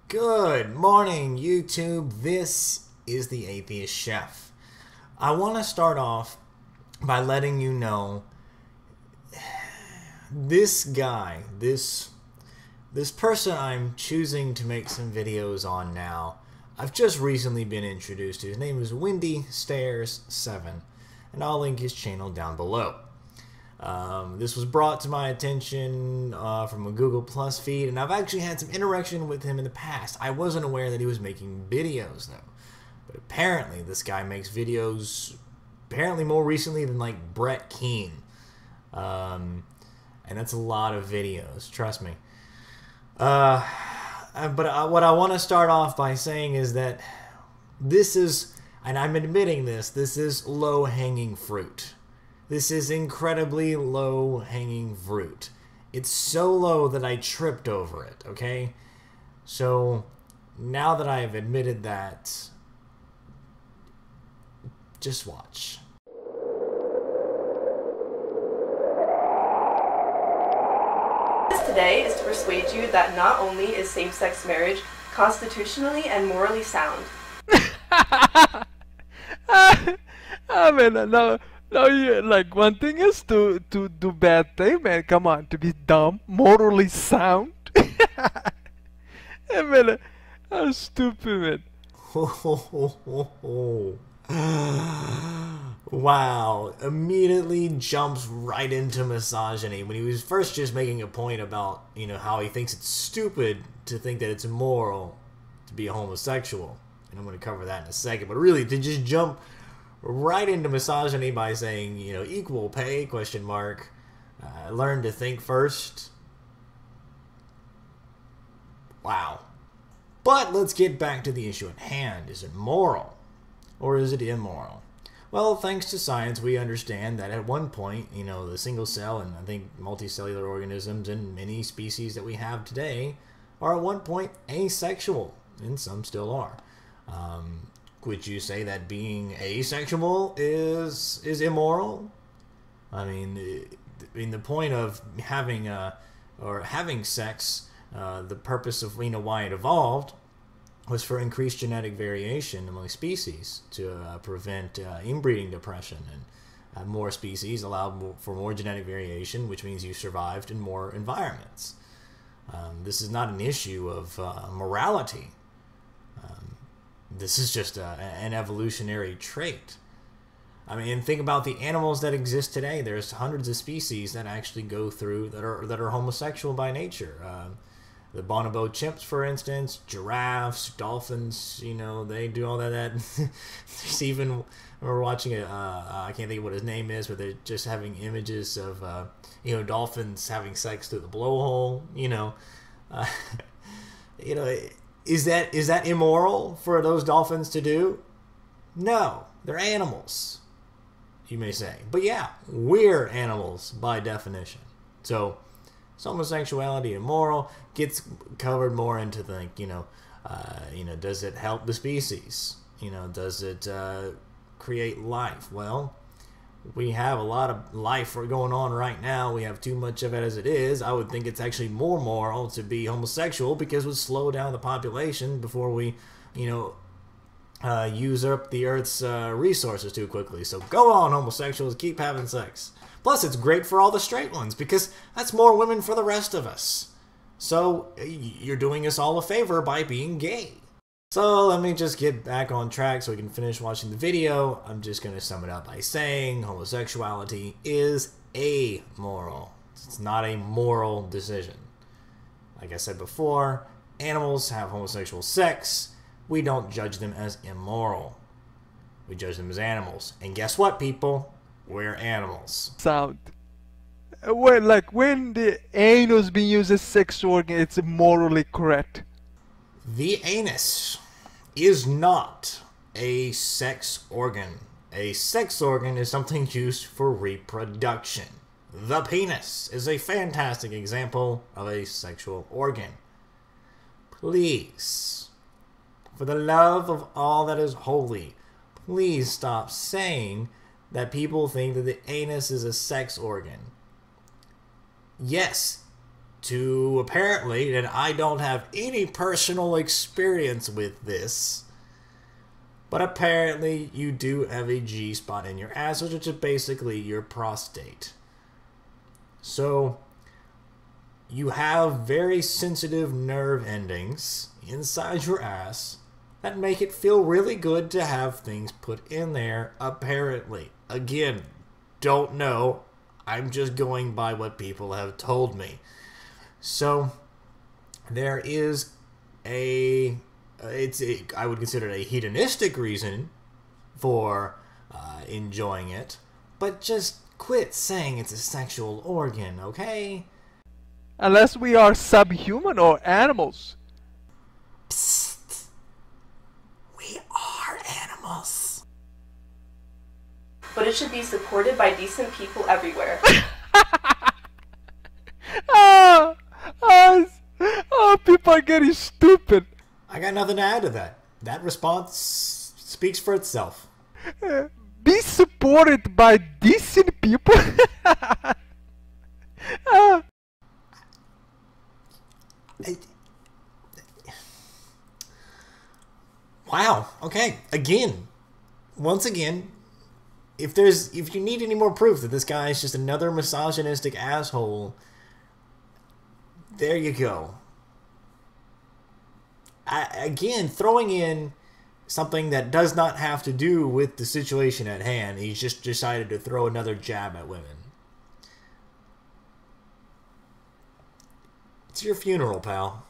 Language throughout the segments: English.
Good morning, YouTube. This is the Atheist Chef. I want to start off by letting you know this guy, this person I'm choosing to make some videos on now, I've just recently been introduced to. His name is Windystairs7, and I'll link his channel down below. This was brought to my attention from a Google Plus feed, and I've actually had some interaction with him in the past. I wasn't aware that he was making videos, though. But apparently, this guy makes videos, apparently more recently than, like, Brett Keane. And that's a lot of videos, trust me. But what I want to start off by saying is that this is, and I'm admitting this is low-hanging fruit. This is incredibly low-hanging fruit. It's so low that I tripped over it, okay? So, now that I have admitted that, just watch. Today is to persuade you that not only is same-sex marriage constitutionally and morally sound. I mean, no, like, one thing is to do bad thing, man. Come on, to be dumb, morally sound. I mean, how stupid, man. Wow, immediately jumps right into misogyny when he was first just making a point about, you know, how he thinks it's stupid to think that it's immoral to be a homosexual. And I'm going to cover that in a second. But really, to just jump right into misogyny by saying, you know, equal pay, question mark, learn to think first. Wow. But let's get back to the issue at hand. Is it moral or is it immoral? Well, thanks to science, we understand that at one point, you know, the single cell and I think multicellular organisms and many species that we have today are at one point asexual, and some still are. Would you say that being asexual is immoral? I mean, the point of having having sex, the purpose of, you know, why it evolved was for increased genetic variation among species to prevent inbreeding depression, and more species allowed for more genetic variation, which means you survived in more environments. This is not an issue of morality. This is just an evolutionary trait. I mean, think about the animals that exist today. There's hundreds of species that actually go through that are homosexual by nature. The bonobo chimps, for instance, giraffes, dolphins, you know, they do all that. There's even, we're watching I can't think of what his name is, but they're just having images of, you know, dolphins having sex through the blowhole, you know. You know, is that immoral for those dolphins to do? No, they're animals, you may say. But yeah, we're animals by definition. So, homosexuality immoral gets covered more into the, you know, does it help the species? You know, does it create life? Well, we have a lot of life going on right now. We have too much of it as it is. I would think it's actually more moral to be homosexual because it would slow down the population before we, you know, use up the Earth's resources too quickly. So go on, homosexuals, keep having sex. Plus, it's great for all the straight ones because that's more women for the rest of us. So you're doing us all a favor by being gay. So let me just get back on track so we can finish watching the video. I'm just going to sum it up by saying homosexuality is amoral. It's not a moral decision. Like I said before, animals have homosexual sex. We don't judge them as immoral. We judge them as animals. And guess what, people? We're animals. Sound. Well, like, when the anus being used as sex organ, it's morally correct. The anus is not a sex organ. A sex organ is something used for reproduction. The penis is a fantastic example of a sexual organ. Please, for the love of all that is holy, please stop saying that people think that the anus is a sex organ. Yes, to apparently, and I don't have any personal experience with this, but apparently you do have a G-spot in your ass, which is basically your prostate. So you have very sensitive nerve endings inside your ass that make it feel really good to have things put in there, apparently. Again, don't know. I'm just going by what people have told me. So there is I would consider it a hedonistic reason for enjoying it, but just quit saying it's a sexual organ, okay? Unless we are subhuman or animals. Psst. We are animals. But it should be supported by decent people everywhere. People are getting stupid. I got nothing to add to that. That response speaks for itself. Be supported by decent people. Wow. Okay. Once again, if you need any more proof that this guy is just another misogynistic asshole, there you go. Again, throwing in something that does not have to do with the situation at hand. He's just decided to throw another jab at women. It's your funeral, pal.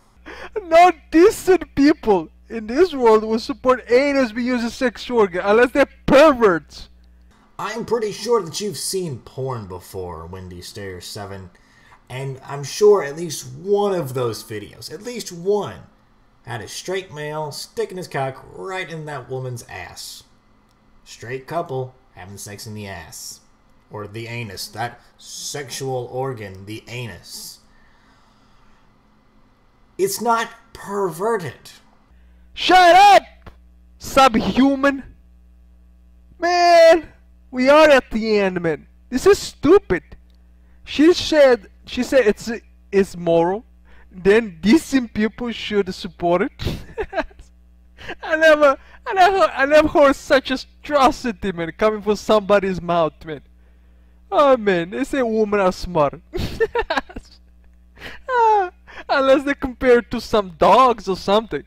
No decent people in this world will support anus being used as a sex organ unless they're perverts. I'm pretty sure that you've seen porn before, Windystairs7, and I'm sure at least one of those videos, at least one, had a straight male sticking his cock right in that woman's ass. Straight couple having sex in the ass. Or the anus, that sexual organ, the anus. It's not perverted. Shut up, subhuman. Man, we are at the end, man. This is stupid. She said it's moral. Then decent people should support it. I never heard such atrocity, man, coming from somebody's mouth, man. Oh man, they say women are smart. Unless they compare it to some dogs or something.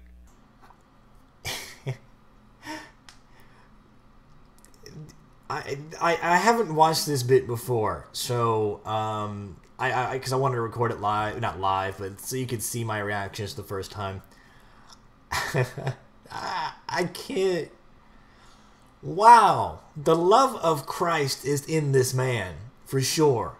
I haven't watched this bit before, so because I wanted to record it live, not live, but so you could see my reactions the first time. I can't. Wow, the love of Christ is in this man for sure.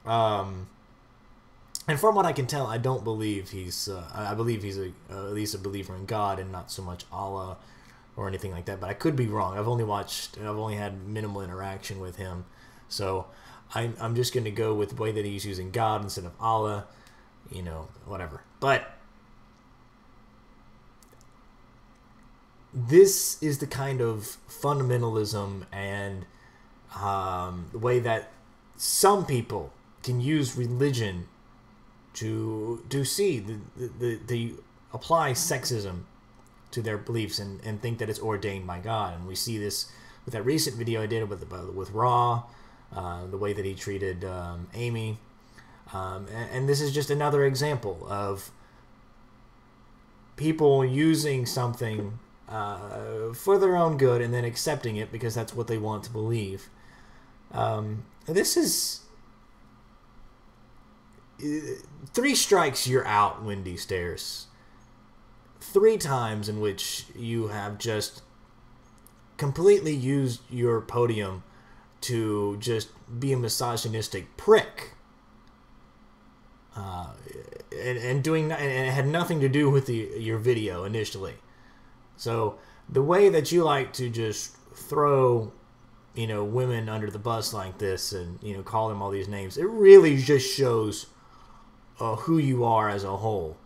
And from what I can tell, I don't believe he's. I believe he's at least a believer in God and not so much Allah or anything like that. But I could be wrong. I've only had minimal interaction with him, so I'm just going to go with the way that he's using God instead of Allah, you know, whatever. But this is the kind of fundamentalism and the way that some people can use religion to see they apply sexism to their beliefs and think that it's ordained by God. And we see this with that recent video I did with Raw. The way that he treated Amy. And this is just another example of people using something for their own good and then accepting it because that's what they want to believe. This is... 3 strikes, you're out, Windystairs. 3 times in which you have just completely used your podium to just be a misogynistic prick, and it had nothing to do with your video initially. So the way that you like to just throw, you know, women under the bus like this and, you know, call them all these names, it really just shows who you are as a whole.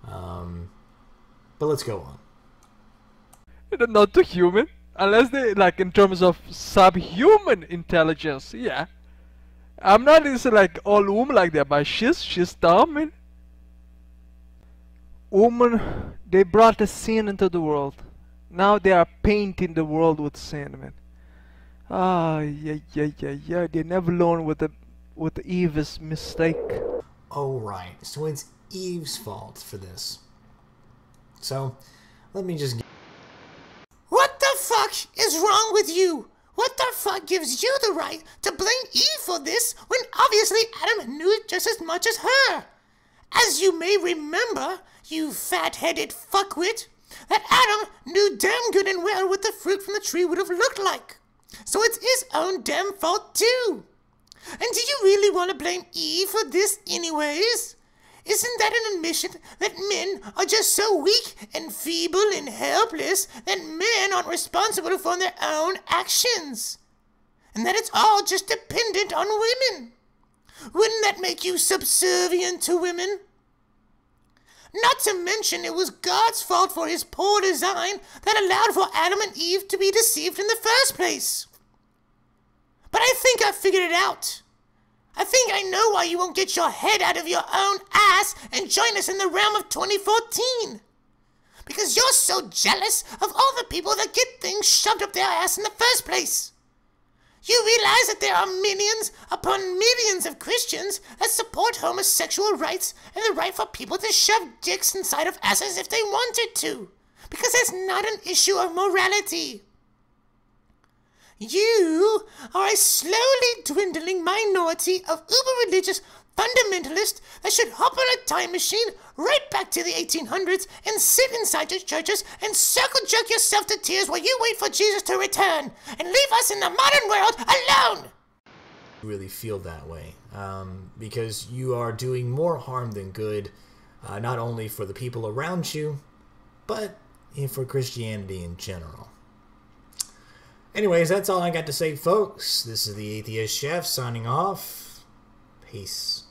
But let's go on. Not too human. Unless they, like, in terms of subhuman intelligence, yeah. I'm not just like all women like that, but she's dumb, man. Women, they brought the sin into the world. Now they are painting the world with sin, man. Ah, yeah. They never learn with Eve's mistake. Oh, right. So it's Eve's fault for this. So, let me just... What the fuck is wrong with you? What the fuck gives you the right to blame Eve for this when obviously Adam knew it just as much as her? As you may remember, you fat-headed fuckwit, that Adam knew damn good and well what the fruit from the tree would have looked like. So it's his own damn fault too. And do you really want to blame Eve for this anyways? Isn't that an admission that men are just so weak and feeble and helpless that men aren't responsible for their own actions? And that it's all just dependent on women? Wouldn't that make you subservient to women? Not to mention it was God's fault for his poor design that allowed for Adam and Eve to be deceived in the first place. But I think I figured it out. I think I know why you won't get your head out of your own ass and join us in the realm of 2014. Because you're so jealous of all the people that get things shoved up their ass in the first place. You realize that there are millions upon millions of Christians that support homosexual rights and the right for people to shove dicks inside of asses if they wanted to. Because it's not an issue of morality. You are a slowly dwindling minority of uber-religious fundamentalists that should hop on a time machine right back to the 1800s and sit inside your churches and circle jerk yourself to tears while you wait for Jesus to return and leave us in the modern world alone. Really feel that way because you are doing more harm than good, not only for the people around you, but for Christianity in general. Anyways, that's all I got to say, folks. This is the Atheist Chef signing off. Peace.